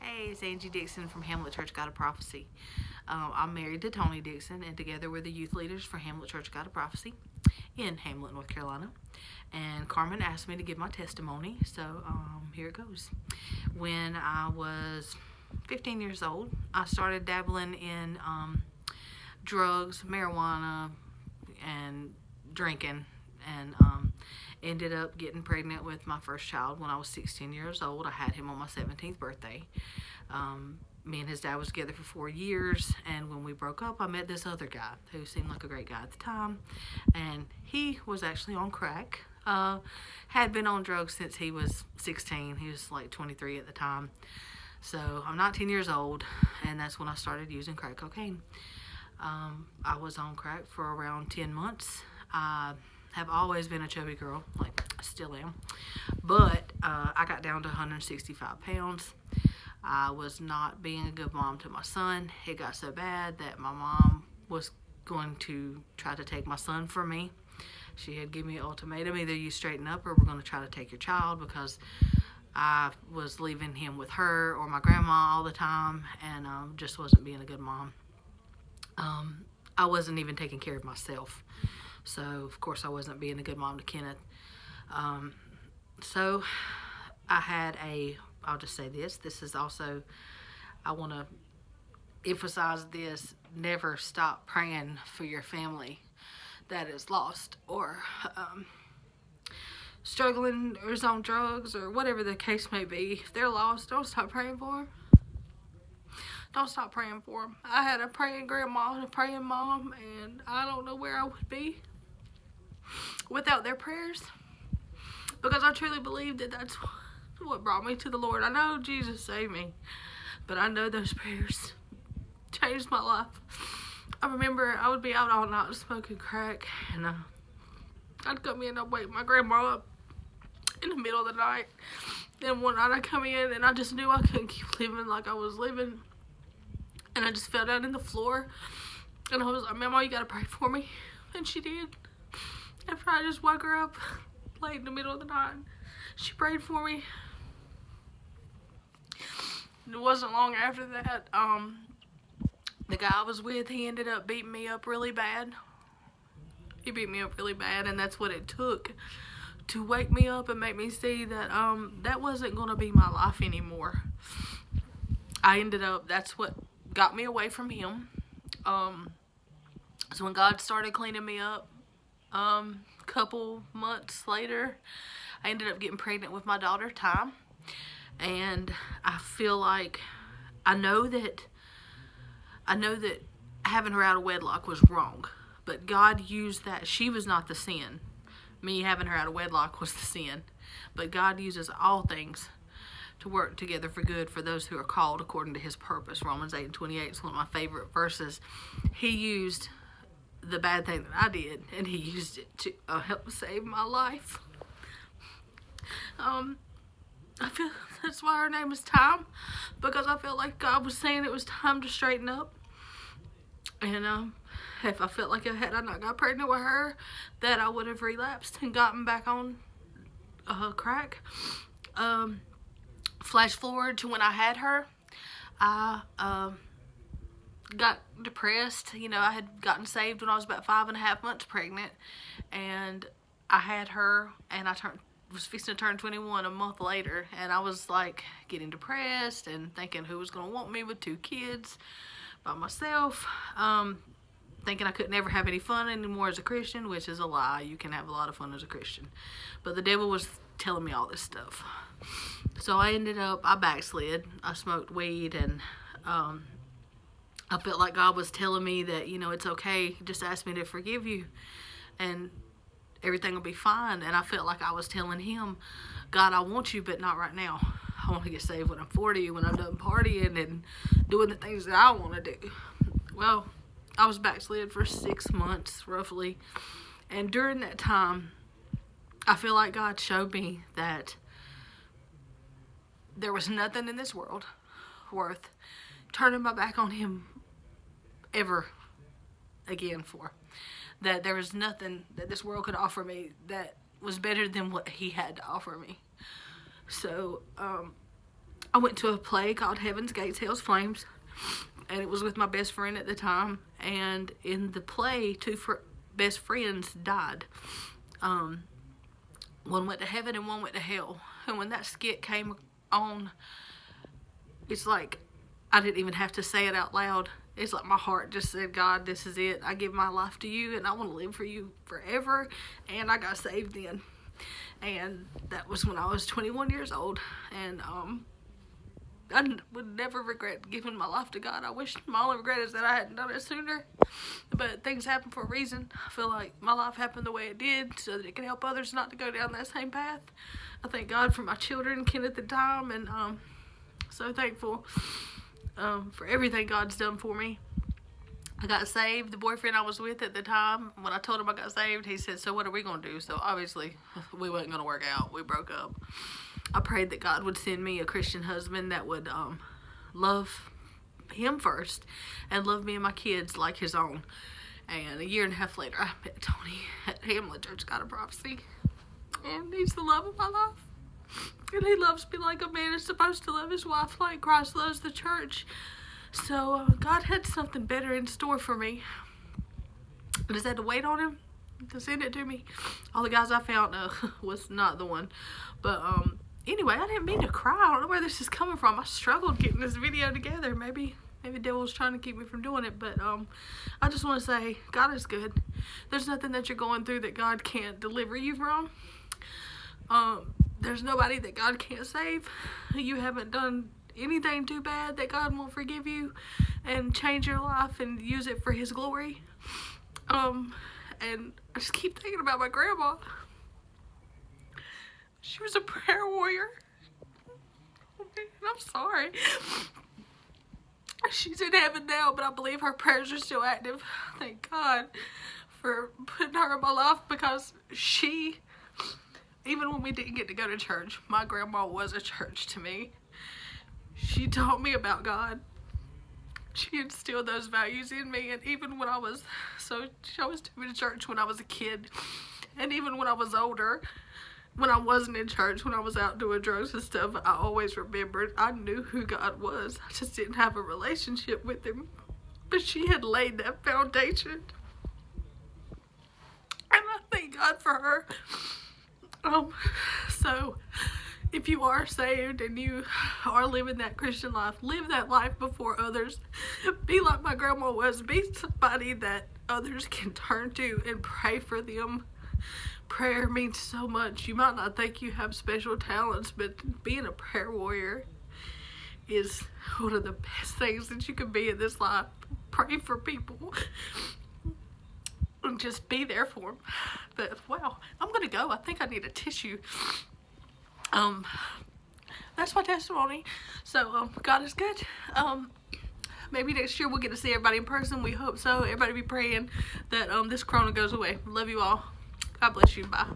Hey, it's Angie Dixon from Hamlet Church God of Prophecy. I'm married to Tony Dixon, and together we're the youth leaders for Hamlet Church God of Prophecy in Hamlet, North Carolina. And Carmen asked me to give my testimony, so here it goes. When I was 15 years old, I started dabbling in drugs, marijuana, and drinking, and ended up getting pregnant with my first child when I was 16 years old. I had him on my 17th birthday. Me and his dad was together for 4 years, and when we broke up, I met this other guy who seemed like a great guy at the time, and he was actually on crack. Had been on drugs since he was 16. He was like 23 at the time. So I'm 19 years old, and that's when I started using crack cocaine. I was on crack for around 10 months. I have always been a chubby girl, like I still am, but I got down to 165 pounds. I was not being a good mom to my son. It got so bad that my mom was going to try to take my son from me. She had given me an ultimatum: either you straighten up or we're going to try to take your child, because I was leaving him with her or my grandma all the time, and just wasn't being a good mom. I wasn't even taking care of myself. So, of course, I wasn't being a good mom to Kenneth. So, I'll just say this. This is also, I want to emphasize this: never stop praying for your family that is lost or struggling or is on drugs or whatever the case may be. If they're lost, don't stop praying for them. Don't stop praying for them. I had a praying grandma and a praying mom, and I don't know where I would be without their prayers, because I truly believe that that's what brought me to the Lord. I know Jesus saved me, but I know those prayers changed my life. I remember I would be out all night smoking crack, and I'd come in, I'd wake my grandma up in the middle of the night. Then one night I come in, and I just knew I couldn't keep living like I was living, and I just fell down in the floor, and I was like, "Mama, you gotta pray for me." And she did. After I just woke her up late in the middle of the night, she prayed for me. And it wasn't long after that, the guy I was with, he ended up beating me up really bad. He beat me up really bad, and that's what it took to wake me up and make me see that that wasn't going to be my life anymore. That's what got me away from him. So when God started cleaning me up, couple months later, I ended up getting pregnant with my daughter, Ty. And I feel like I know that having her out of wedlock was wrong, but God used that. She was not the sin. Me having her out of wedlock was the sin. But God uses all things to work together for good for those who are called according to his purpose. Romans 8:28 is one of my favorite verses. He used the bad thing that I did, and he used it to help save my life. I feel that's why her name is Time, because I felt like God was saying it was time to straighten up. And if I felt like had I not got pregnant with her, that I would have relapsed and gotten back on crack. Flash forward to when I had her, I got depressed. I had gotten saved when I was about 5.5 months pregnant, and I had her, and I was fixing to turn 21 a month later, and I was like getting depressed and thinking who was going to want me with 2 kids by myself, thinking I could never have any fun anymore as a Christian, which is a lie. You can have a lot of fun as a Christian, but the devil was telling me all this stuff. So I backslid. I smoked weed, and I felt like God was telling me that, it's okay, just ask me to forgive you, and everything will be fine. And I felt like I was telling him, God, I want you, but not right now. I want to get saved when I'm 40, when I'm done partying and doing the things that I want to do. Well, I was backslid for 6 months, roughly. And during that time, I feel like God showed me that there was nothing in this world worth turning my back on him ever again for. That there was nothing that this world could offer me that was better than what he had to offer me. So I went to a play called Heaven's Gates, Hell's Flames, and it was with my best friend at the time. And in the play, two best friends died. One went to heaven and one went to hell. And when that skit came on, it's like I didn't even have to say it out loud. It's like my heart just said, God, this is it. I give my life to you and I want to live for you forever. And I got saved then. And that was when I was 21 years old. And I would never regret giving my life to God. I wish my only regret is that I hadn't done it sooner. But things happen for a reason. I feel like my life happened the way it did so that it can help others not to go down that same path. I thank God for my children, Kenneth and Tom, and so thankful for everything God's done for me. I got saved. The boyfriend I was with at the time, when I told him I got saved, he said, so what are we going to do? So obviously we wasn't going to work out. We broke up. I prayed that God would send me a Christian husband that would love him first and love me and my kids like his own. And a year and a half later, I met Tony at Hamlet Church God of Prophecy. And he's the love of my life. And he loves me like a man is supposed to love his wife, like Christ loves the church. So God had something better in store for me. I just had to wait on him to send it to me. All the guys I found was not the one. But anyway, I didn't mean to cry. I don't know where this is coming from. I struggled getting this video together. Maybe the devil was trying to keep me from doing it. But I just want to say, God is good. There's nothing that you're going through that God can't deliver you from. There's nobody that God can't save. You haven't done anything too bad that God won't forgive you and change your life and use it for his glory. And I just keep thinking about my grandma. She was a prayer warrior. I'm sorry. She's in heaven now, but I believe her prayers are still active. Thank God for putting her in my life, because she, even when we didn't get to go to church, my grandma was a church to me. She taught me about God. She instilled those values in me, and even when I was, she always took me to church when I was a kid, and even when I was older, when I wasn't in church, when I was out doing drugs and stuff, I always remembered I knew who God was. I just didn't have a relationship with him, but she had laid that foundation, and I thank God for her. So if you are saved and you are living that Christian life, live that life before others. Be like my grandma was. Be somebody that others can turn to and pray for them. Prayer means so much. You might not think you have special talents, but being a prayer warrior is one of the best things that you can be in this life. Pray for people and just be there for them. But wow, I'm gonna go. I think I need a tissue. That's my testimony. So God is good. Maybe next year we'll get to see everybody in person. We hope so. Everybody be praying that this corona goes away. Love you all. God bless you. Bye.